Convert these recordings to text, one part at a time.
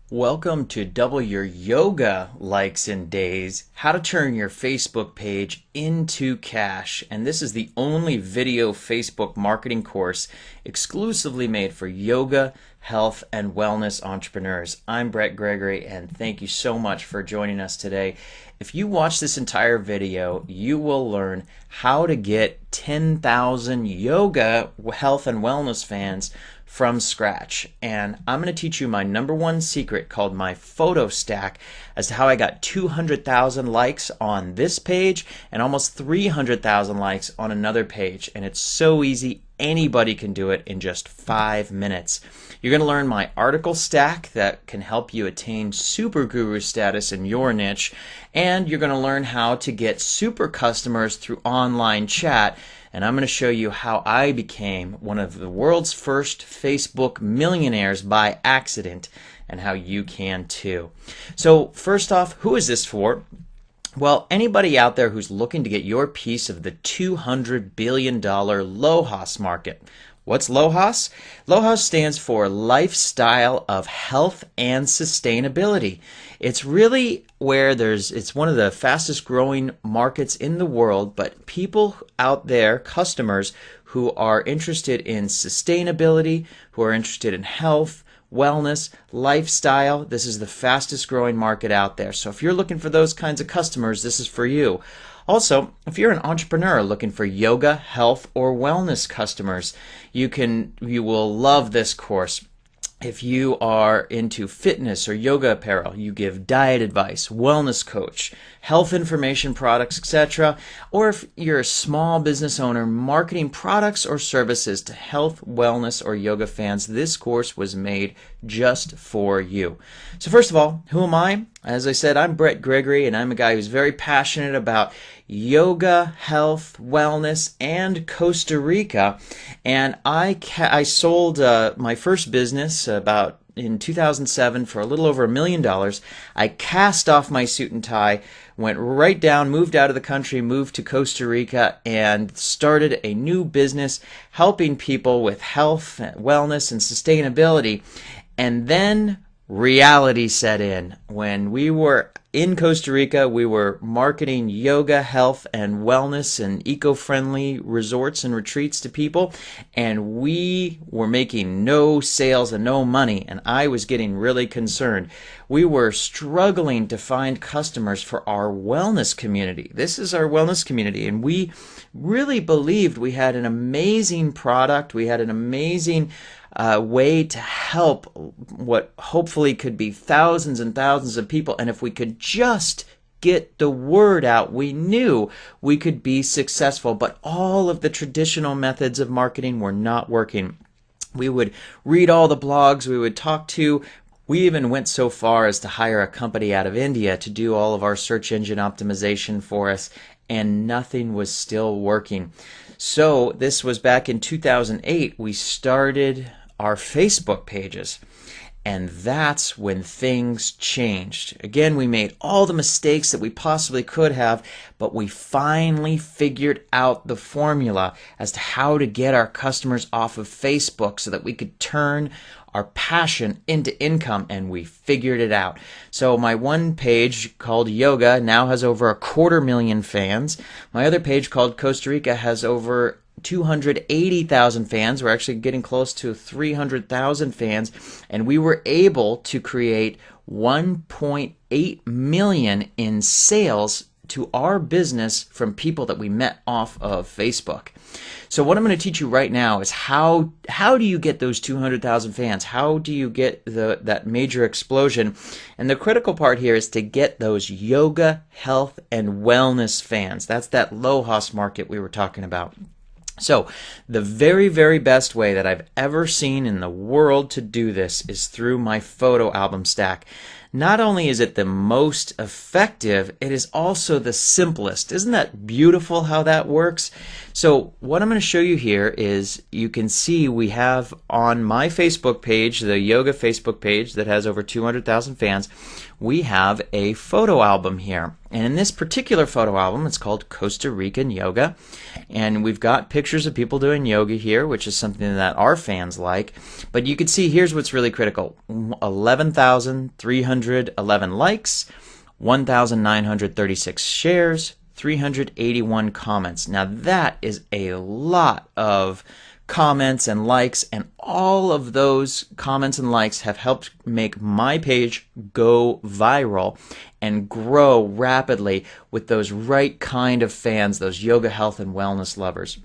Welcome to Double Your Yoga Likes in Days, how to turn your Facebook page into cash. And this is the only video Facebook marketing course exclusively made for yoga, health, and wellness entrepreneurs. I'm Brett Gregory, and thank you so much for joining us today. If you watch this entire video, you will learn how to get 10,000 yoga, health, and wellness fans from scratch. And I'm going to teach you my #1 secret called my photo stack as to how I got 200,000 likes on this page and almost 300,000 likes on another page. And it's so easy. Anybody can do it in just 5 minutes. You're going to learn my article stack that can help you attain super guru status in your niche, and you're going to learn how to get super customers through online chat. And I'm going to show you how I became one of the world's first Facebook millionaires by accident, and how you can too. So first off, who is this for? Well, anybody out there who's looking to get your piece of the $200 billion LOHAS market. What's LOHAS? LOHAS stands for Lifestyle of Health and Sustainability. It's really where it's one of the fastest growing markets in the world, but people out there, customers who are interested in sustainability, who are interested in health, wellness, lifestyle, this is the fastest growing market out there. So if you're looking for those kinds of customers, this is for you. Also, if you're an entrepreneur looking for yoga, health, or wellness customers, you will love this course. If you are into fitness or yoga apparel, you give diet advice, wellness coach, health information products, etc. Or if you're a small business owner marketing products or services to health, wellness, or yoga fans, this course was made just for you. So first of all, who am I? As I said, I'm Brett Gregory, and I'm a guy who's very passionate about yoga, health, wellness, and Costa Rica. And I sold my first business about in 2007 for a little over $1 million. I cast off my suit and tie, went right down, moved out of the country, moved to Costa Rica, and started a new business helping people with health, wellness, and sustainability. And then reality set in. When we were in Costa Rica, we were marketing yoga, health, and wellness and eco-friendly resorts and retreats to people, and we were making no sales and no money, and I was getting really concerned. We were struggling to find customers for our wellness community. This is our wellness community, and we really believed we had an amazing product. We had an amazing way to help what hopefully could be thousands and thousands of people. And if we could just get the word out, we knew we could be successful. But all of the traditional methods of marketing were not working. We would read all the blogs, we even went so far as to hire a company out of India to do all of our search engine optimization for us, and nothing was still working. So this was back in 2008. We started our Facebook pages, and that's when things changed. Again, we made all the mistakes that we possibly could have, but we finally figured out the formula as to how to get our customers off of Facebook so that we could turn our passion into income, and we figured it out. So my one page called Yoga now has over 250,000 fans. My other page called Costa Rica has over 280,000 fans. We're actually getting close to 300,000 fans, and we were able to create 1.8 million in sales to our business from people that we met off of Facebook. So what I'm going to teach you right now is how do you get those 200,000 fans? How do you get that major explosion? And the critical part here is to get those yoga, health, and wellness fans. That's that LOHAS market we were talking about. So the very, very best way that I've ever seen in the world to do this is through my photo album stack. Not only is it the most effective, it is also the simplest. Isn't that beautiful how that works? So what I'm going to show you here is, you can see we have on my Facebook page, the yoga Facebook page that has over 200,000 fans, we have a photo album here. And in this particular photo album, it's called Costa Rican Yoga. And we've got pictures of people doing yoga here, which is something that our fans like. But you can see here's what's really critical. 11,311 likes, 1,936 shares, 381 comments. Now that is a lot of comments and likes, and all of those comments and likes have helped make my page go viral and grow rapidly with those right kind of fans, those yoga, health, and wellness lovers.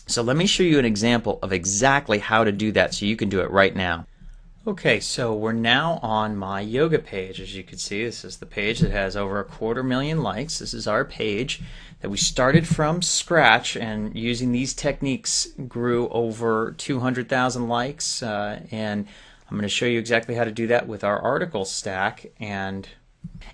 So let me show you an example of exactly how to do that so you can do it right now. Okay, so we're now on my yoga page. As you can see, this is the page that has over 250,000 likes. This is our page that we started from scratch, and using these techniques grew over 200,000 likes. And I'm going to show you exactly how to do that with our article stack. And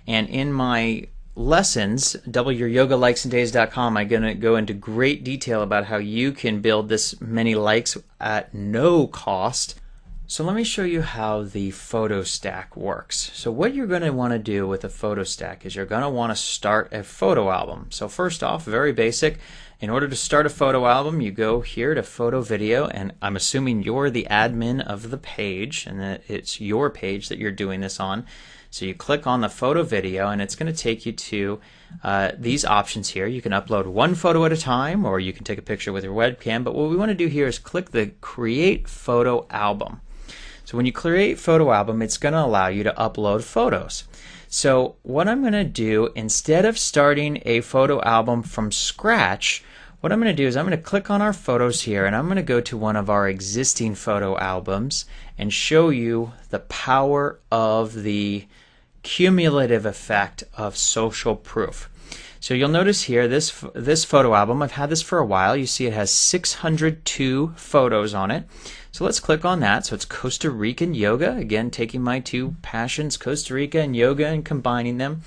in my lessons, doubleyouryogalikesanddays.com, I'm going to go into great detail about how you can build this many likes at no cost. So let me show you how the photo stack works. So what you're going to want to do with a photo stack is you're going to want to start a photo album. So first off, very basic. In order to start a photo album, you go here to photo video, and I'm assuming you're the admin of the page and that it's your page that you're doing this on. So you click on the photo video, and it's going to take you to these options here. You can upload one photo at a time, or you can take a picture with your webcam. But what we want to do here is click the Create Photo Album. So when you create photo album, it's going to allow you to upload photos. So what I'm going to do, instead of starting a photo album from scratch, what I'm going to do is I'm going to click on our photos here, and I'm going to go to one of our existing photo albums and show you the power of the cumulative effect of social proof. So you'll notice here this photo album, I've had this for a while. You see it has 602 photos on it. So let's click on that. So it's Costa Rican Yoga, again taking my two passions, Costa Rica and yoga, and combining them.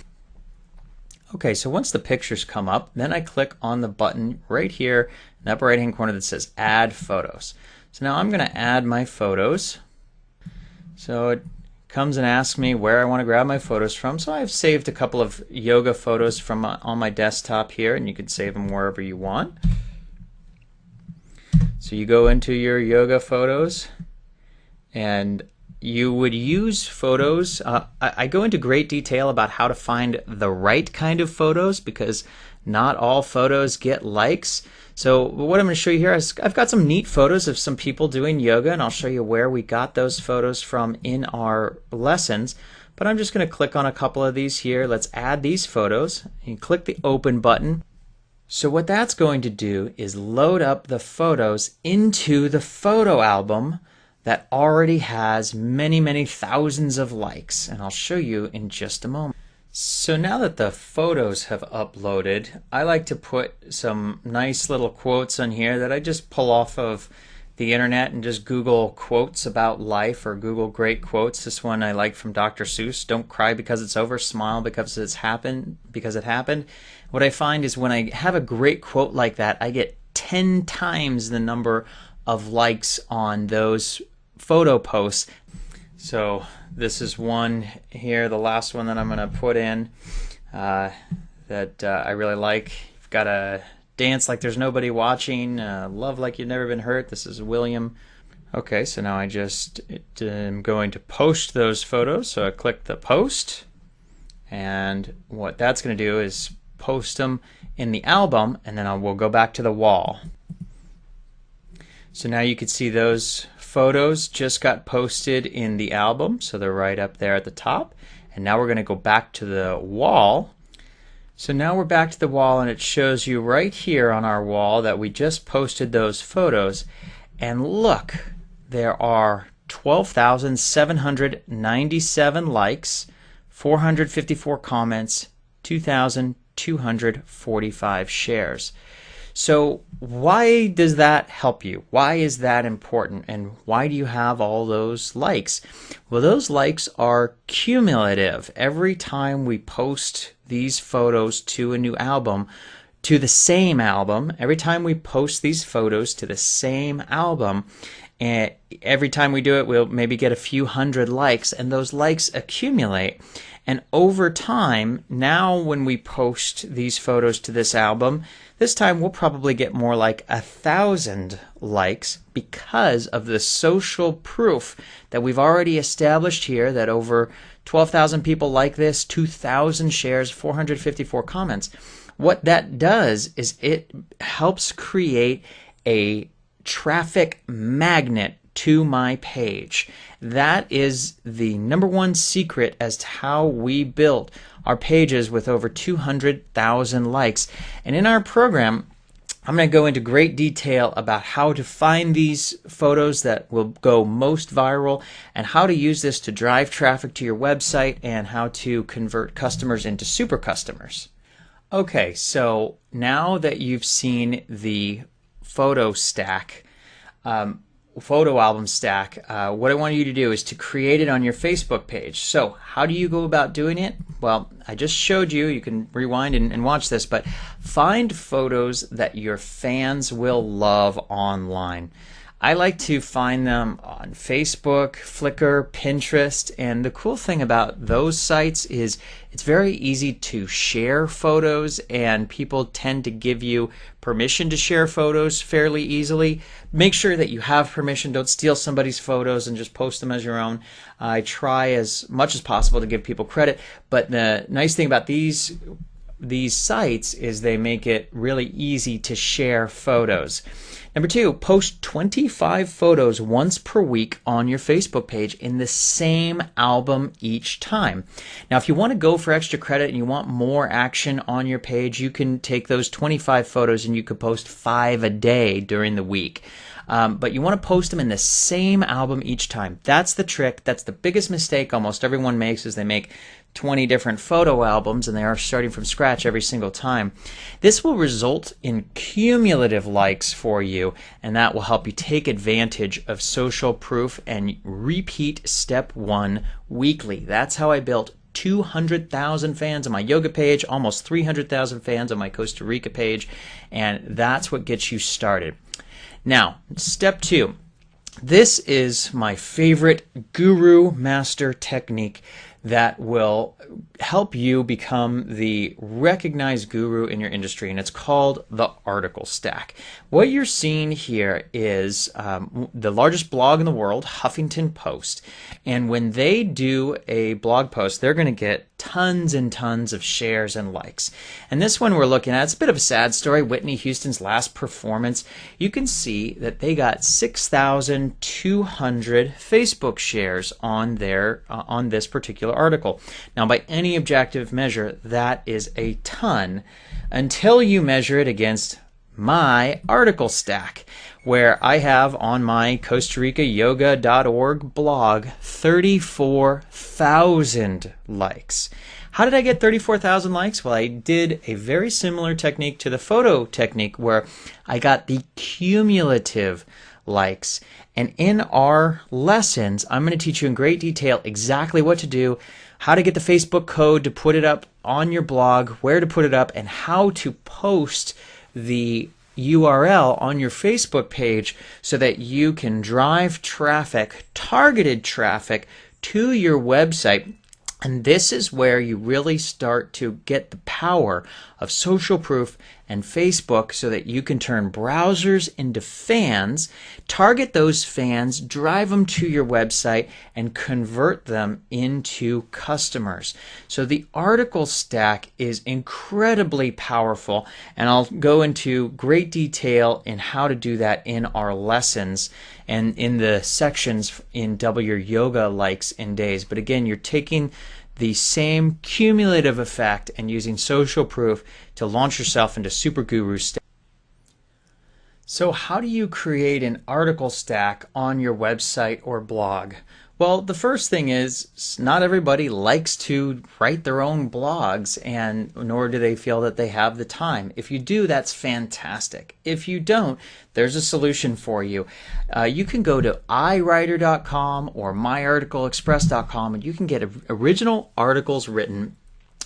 Okay, so once the pictures come up, then I click on the button right here in the upper right hand corner that says Add Photos. So now I'm going to add my photos. So it comes and asks me where I want to grab my photos from. So I've saved a couple of yoga photos from on my desktop here, and you can save them wherever you want. So you go into your yoga photos, and you would use photos. I go into great detail about how to find the right kind of photos because not all photos get likes. So what I'm going to show you here is I've got some neat photos of some people doing yoga, and I'll show you where we got those photos from in our lessons. But I'm just going to click on a couple of these here. Let's add these photos. You click the Open button. So what that's going to do is load up the photos into the photo album that already has many, many thousands of likes. And I'll show you in just a moment. So now that the photos have uploaded, I like to put some nice little quotes on here that I just pull off of the internet and just Google quotes about life or Google great quotes. This one I like from Dr. Seuss: "Don't cry because it's over, smile because it happened." What I find is when I have a great quote like that, I get 10 times the number of likes on those photo posts. So this is one here, the last one that I'm going to put in that I really like. You've got to dance like there's nobody watching, love like you've never been hurt. This is William. Okay, so now I just am going to post those photos. So I click the post, and what that's going to do is post them in the album, and then we'll go back to the wall. So now you can see those photos just got posted in the album, so they're right up there at the top. And now we're going to go back to the wall. So now we're back to the wall, and it shows you right here on our wall that we just posted those photos. And look, there are 12,797 likes, 454 comments, 2,245 shares. So why does that help you? Why is that important? And why do you have all those likes? Well, those likes are cumulative. Every time we post these photos to a new album, to the same album. Every time we post these photos to the same album, and every time we do it, we'll maybe get a few hundred likes, and those likes accumulate. And over time, now when we post these photos to this album, this time we'll probably get more like 1,000 likes because of the social proof that we've already established here, that over 12,000 people like this, 2,000 shares, 454 comments. What that does is it helps create a traffic magnet to my page. That is the number one secret as to how we built our pages with over 200,000 likes. And in our program, I'm going to go into great detail about how to find these photos that will go most viral and how to use this to drive traffic to your website and how to convert customers into super customers. Okay, so now that you've seen the photo stack, photo album stack, what I want you to do is to create it on your Facebook page. So how do you go about doing it? Well, I just showed you. You can rewind and watch this, but find photos that your fans will love online. I like to find them on Facebook, Flickr, Pinterest, and the cool thing about those sites is it's very easy to share photos, and people tend to give you permission to share photos fairly easily. Make sure that you have permission. Don't steal somebody's photos and just post them as your own. I try as much as possible to give people credit, but the nice thing about these sites is they make it really easy to share photos. Number two, post 25 photos once per week on your Facebook page in the same album each time. Now, if you want to go for extra credit and you want more action on your page, you can take those 25 photos and you could post 5 a day during the week. But you want to post them in the same album each time. That's the trick. That's the biggest mistake almost everyone makes, is they make 20 different photo albums and they are starting from scratch every single time. This will result in cumulative likes for you, and that will help you take advantage of social proof and repeat step 1 weekly. That's how I built 200,000 fans on my yoga page, almost 300,000 fans on my Costa Rica page, and that's what gets you started. Now, step 2. This is my favorite guru master technique that will help you become the recognized guru in your industry, and it's called the article stack. What you're seeing here is the largest blog in the world, Huffington Post, and when they do a blog post, they're going to get tons and tons of shares and likes. And this one we're looking at, it's a bit of a sad story, Whitney Houston's last performance. You can see that they got 6,200 Facebook shares on their on this particular article. Now, by any objective measure, that is a ton until you measure it against my article stack, where I have on my Costa Rica Yoga.org blog 34,000 likes. How did I get 34,000 likes? Well, I did a very similar technique to the photo technique where I got the cumulative likes. And in our lessons, I'm going to teach you in great detail exactly what to do, how to get the Facebook code to put it up on your blog, where to put it up, and how to post the URL on your Facebook page so that you can drive traffic, targeted traffic, to your website. And this is where you really start to get the power of social proof and Facebook so that you can turn browsers into fans, target those fans, drive them to your website, and convert them into customers. So the article stack is incredibly powerful, and I'll go into great detail in how to do that in our lessons and in the sections in Double Your Yoga Likes in Days. But again, you're taking the same cumulative effect and using social proof to launch yourself into super guru status. So how do you create an article stack on your website or blog? Well, the first thing is not everybody likes to write their own blogs, and nor do they feel that they have the time. If you do, that's fantastic. If you don't, there's a solution for you. You can go to iWriter.com or myarticleexpress.com and you can get original articles written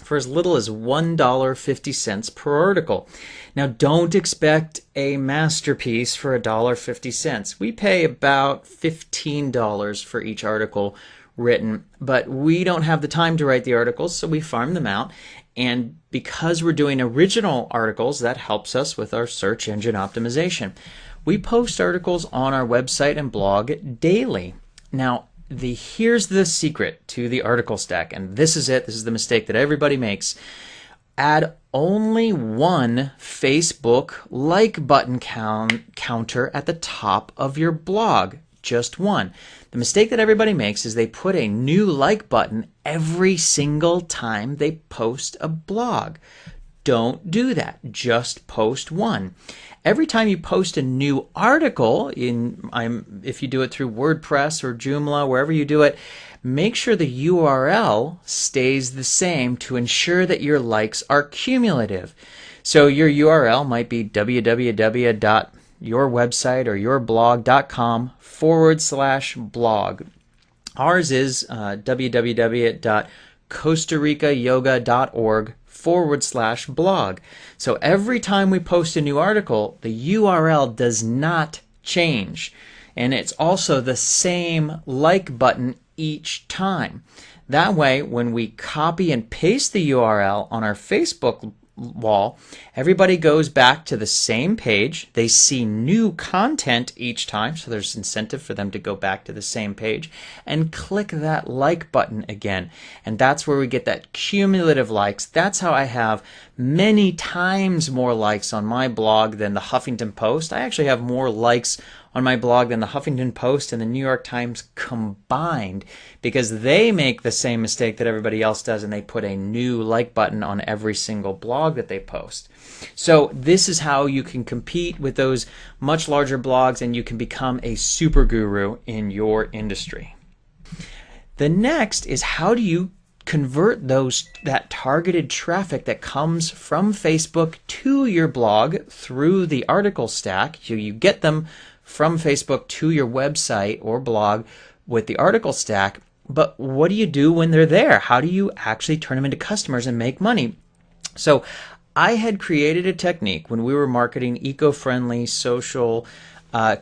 for as little as $1.50 per article. Now, don't expect a masterpiece for $1.50. We pay about $15 for each article written, but we don't have the time to write the articles, so we farm them out. And because we're doing original articles, that helps us with our search engine optimization. We post articles on our website and blog daily. Now, here's the secret to the article stack, and this is it. This is the mistake that everybody makes. Add only one Facebook like button counter at the top of your blog. Just one. The mistake that everybody makes is they put a new like button every single time they post a blog. Don't do that. Just post one. Every time you post a new article, if you do it through WordPress or Joomla, wherever you do it, make sure the URL stays the same to ensure that your likes are cumulative. So your URL might be www.yourwebsite or yourblog.com/blog. Ours is www.costaricayoga.org/blog. So every time we post a new article, the URL does not change. And it's also the same like button each time. That way, when we copy and paste the URL on our Facebook wall, everybody goes back to the same page. They see new content each time, so there's incentive for them to go back to the same page and click that like button again. And that's where we get that cumulative likes. That's how I have many times more likes on my blog than the Huffington Post. I actually have more likes on my blog than the Huffington Post and the New York Times combined, because they make the same mistake that everybody else does, and they put a new like button on every single blog that they post. So this is how you can compete with those much larger blogs, and you can become a super guru in your industry. The next is, how do you convert that targeted traffic that comes from Facebook to your blog through the article stack? So you get them from Facebook to your website or blog with the article stack, but what do you do when they're there? How do you actually turn them into customers and make money? So I had created a technique when we were marketing eco-friendly social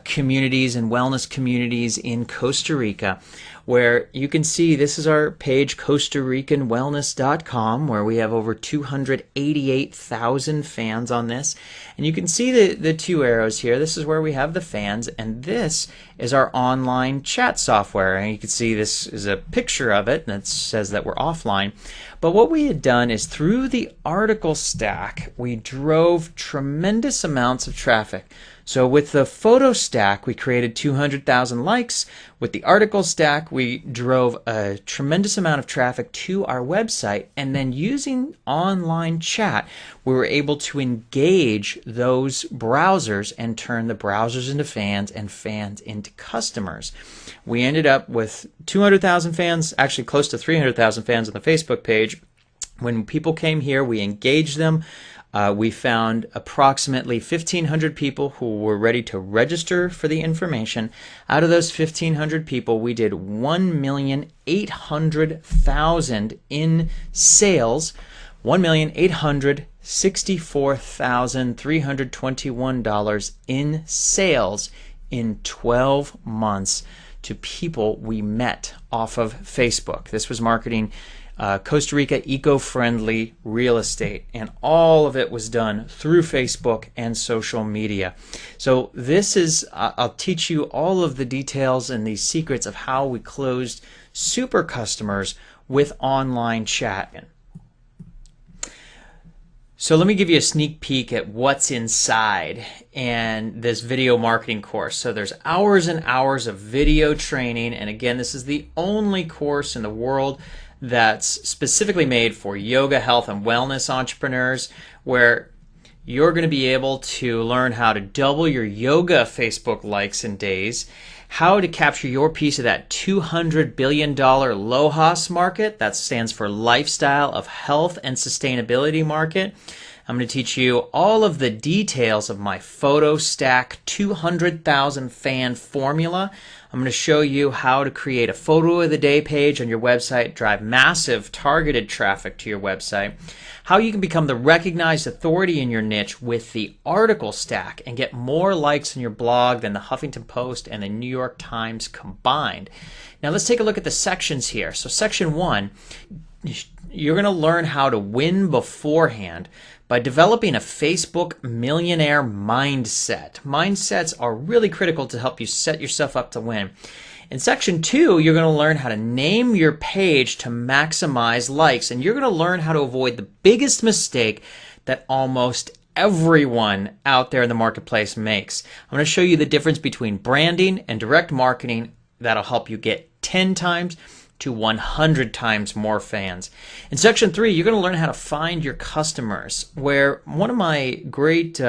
communities and wellness communities in Costa Rica, where you can see this is our page, CostaRicanWellness.com, where we have over 288,000 fans on this. And you can see the two arrows here. This is where we have the fans, and this is our online chat software. And you can see this is a picture of it, and it says that we're offline. But what we had done is, through the article stack, we drove tremendous amounts of traffic. So with the photo stack, we created 200,000 likes. With the article stack, we drove a tremendous amount of traffic to our website. And then using online chat, we were able to engage those browsers and turn the browsers into fans and fans into customers. We ended up with 200,000 fans, actually close to 300,000 fans on the Facebook page. When people came here, we engaged them. We found approximately 1,500 people who were ready to register for the information. Out of those 1,500 people, we did $1,800,000 in sales, $1,864,321 in sales in 12 months to people we met off of Facebook. This was marketing Costa Rica eco-friendly real estate, and all of it was done through Facebook and social media. So this is, I'll teach you all of the details and the secrets of how we closed super customers with online chat. So let me give you a sneak peek at what's inside and this video marketing course. So there's hours and hours of video training, and again, this is the only course in the world that's specifically made for yoga, health, and wellness entrepreneurs, where you're going to be able to learn how to double your yoga Facebook likes in days, how to capture your piece of that $200 billion LOHAS market, that stands for Lifestyle of Health and Sustainability market, I'm going to teach you all of the details of my PhotoStack 200,000 fan formula. I'm going to show you how to create a photo of the day page on your website, drive massive targeted traffic to your website, how you can become the recognized authority in your niche with the article stack and get more likes on your blog than the Huffington Post and the New York Times combined. Now let's take a look at the sections here. So section 1, you're going to learn how to win beforehand by developing a Facebook millionaire mindset. Mindsets are really critical to help you set yourself up to win. In section 2, you're going to learn how to name your page to maximize likes, and you're going to learn how to avoid the biggest mistake that almost everyone out there in the marketplace makes. I'm going to show you the difference between branding and direct marketing that'll help you get 10 times to 100 times more fans. In section 3, you're going to learn how to find your customers, where one of my great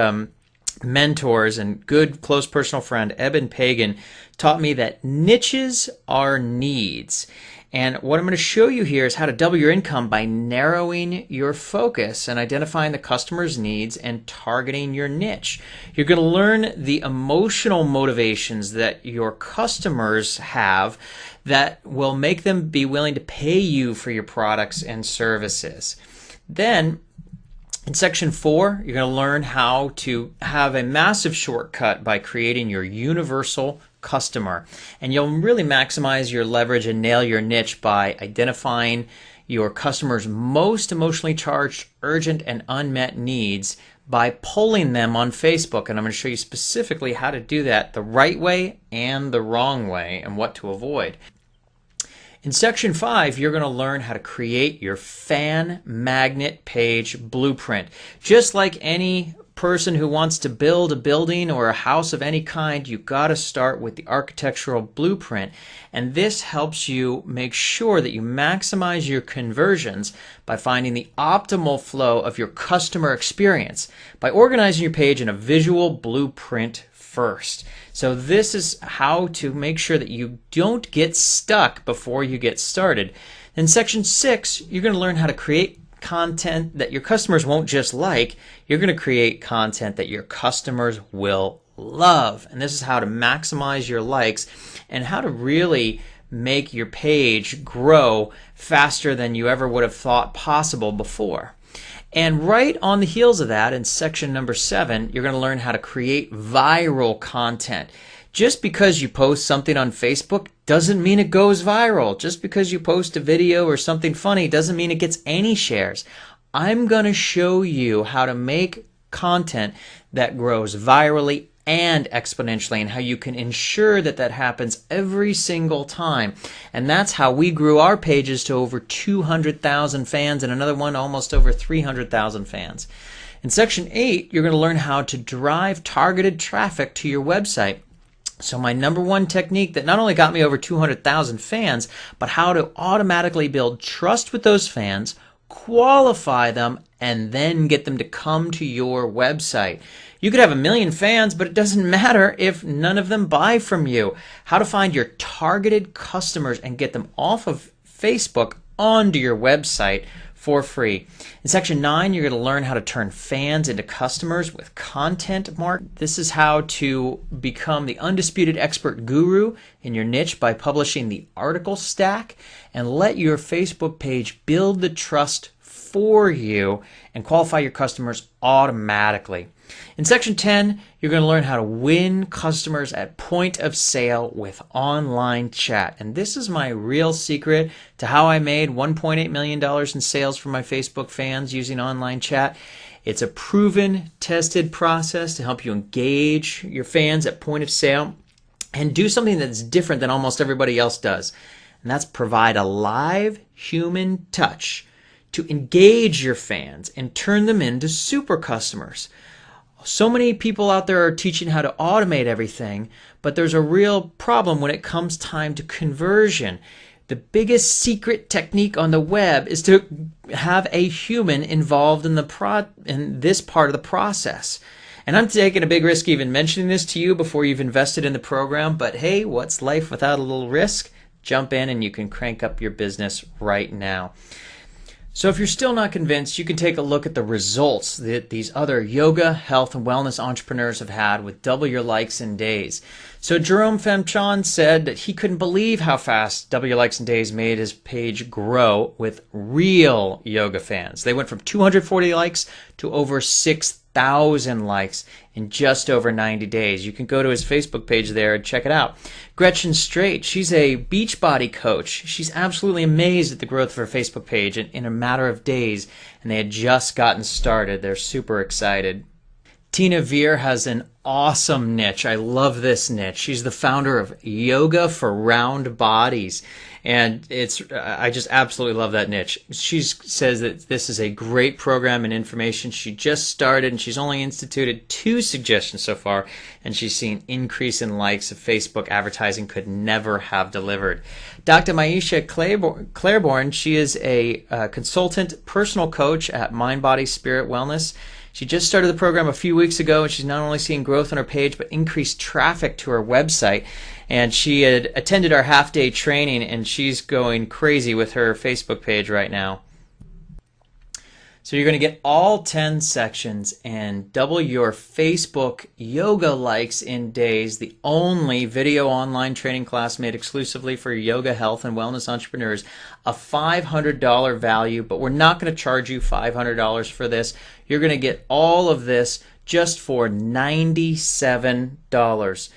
mentors and good close personal friend, Eben Pagan, taught me that niches are needs. And what I'm going to show you here is how to double your income by narrowing your focus and identifying the customer's needs and targeting your niche. You're going to learn the emotional motivations that your customers have that will make them be willing to pay you for your products and services. Then, in section 4, you're going to learn how to have a massive shortcut by creating your universal customer. And you'll really maximize your leverage and nail your niche by identifying your customer's most emotionally charged, urgent, and unmet needs by polling them on Facebook. And I'm going to show you specifically how to do that the right way and the wrong way and what to avoid. In section 5, you're going to learn how to create your fan magnet page blueprint. Just like any person who wants to build a building or a house of any kind, you've got to start with the architectural blueprint. And this helps you make sure that you maximize your conversions by finding the optimal flow of your customer experience by organizing your page in a visual blueprint first. So this is how to make sure that you don't get stuck before you get started. In section 6, you're going to learn how to create content that your customers won't just like. You're going to create content that your customers will love. And this is how to maximize your likes and how to really make your page grow faster than you ever would have thought possible before. And right on the heels of that, in section number 7, you're going to learn how to create viral content. Just because you post something on Facebook doesn't mean it goes viral. Just because you post a video or something funny doesn't mean it gets any shares. I'm going to show you how to make content that grows virally and exponentially, and how you can ensure that that happens every single time. And that's how we grew our pages to over 200,000 fans and another one almost over 300,000 fans. In section 8, you're going to learn how to drive targeted traffic to your website. So my number one technique that not only got me over 200,000 fans, but how to automatically build trust with those fans, qualify them, and then get them to come to your website. You could have 1 million fans, but it doesn't matter if none of them buy from you. How to find your targeted customers and get them off of Facebook onto your website for free. In section 9, you're going to learn how to turn fans into customers with content marketing. This is how to become the undisputed expert guru in your niche by publishing the article stack and let your Facebook page build the trust for you and qualify your customers automatically. In section 10, you're going to learn how to win customers at point of sale with online chat. And this is my real secret to how I made $1.8 million in sales for my Facebook fans using online chat. It's a proven, tested process to help you engage your fans at point of sale and do something that's different than almost everybody else does. And that's provide a live human touch to engage your fans and turn them into super customers. So many people out there are teaching how to automate everything, but there's a real problem when it comes time to conversion. The biggest secret technique on the web is to have a human involved in this part of the process. And I'm taking a big risk even mentioning this to you before you've invested in the program, but hey, what's life without a little risk? Jump in and you can crank up your business right now. So if you're still not convinced, you can take a look at the results that these other yoga, health, and wellness entrepreneurs have had with double your likes in days. So Jerome Femchon said that he couldn't believe how fast Double Your Likes in Days made his page grow with real yoga fans. They went from 240 likes to over 6,000 likes in just over 90 days. You can go to his Facebook page there and check it out. Gretchen Strait, she's a Beachbody coach. She's absolutely amazed at the growth of her Facebook page in a matter of days, and they had just gotten started. They're super excited. Tina Veer has an awesome niche. I love this niche. She's the founder of Yoga for Round Bodies. And I just absolutely love that niche. She says that this is a great program and information. She just started and she's only instituted 2 suggestions so far, and she's seen increase in likes of Facebook advertising could never have delivered. Dr. Maisha Claiborne, she is a consultant personal coach at Mind, Body, Spirit Wellness. She just started the program a few weeks ago, and she's not only seeing growth on her page, but increased traffic to her website. And she had attended our half-day training, and she's going crazy with her Facebook page right now. So you're going to get all 10 sections and double your Facebook yoga likes in days, the only video online training class made exclusively for yoga, health, and wellness entrepreneurs. A $500 value, but we're not going to charge you $500 for this. You're going to get all of this just for $97.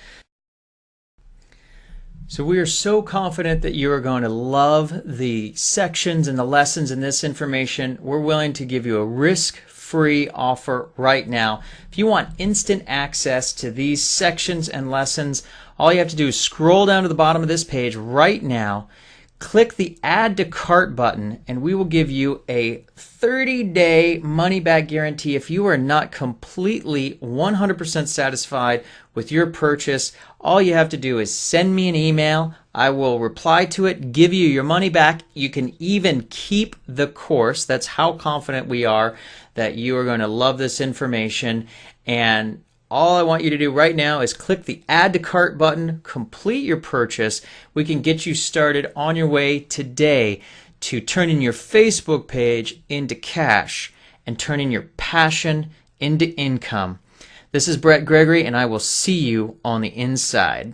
So we are so confident that you are going to love the sections and the lessons in this information. We're willing to give you a risk-free offer right now. If you want instant access to these sections and lessons, all you have to do is scroll down to the bottom of this page right now, click the Add to Cart button, and we will give you a 30-day money-back guarantee if you are not completely 100% satisfied with your purchase. All you have to do is send me an email. I will reply to it, give you your money back. You can even keep the course. That's how confident we are that you are going to love this information. And all I want you to do right now is click the Add to Cart button, complete your purchase. We can get you started on your way today to turning your Facebook page into cash and turning your passion into income. This is Brett Gregory, and I will see you on the inside.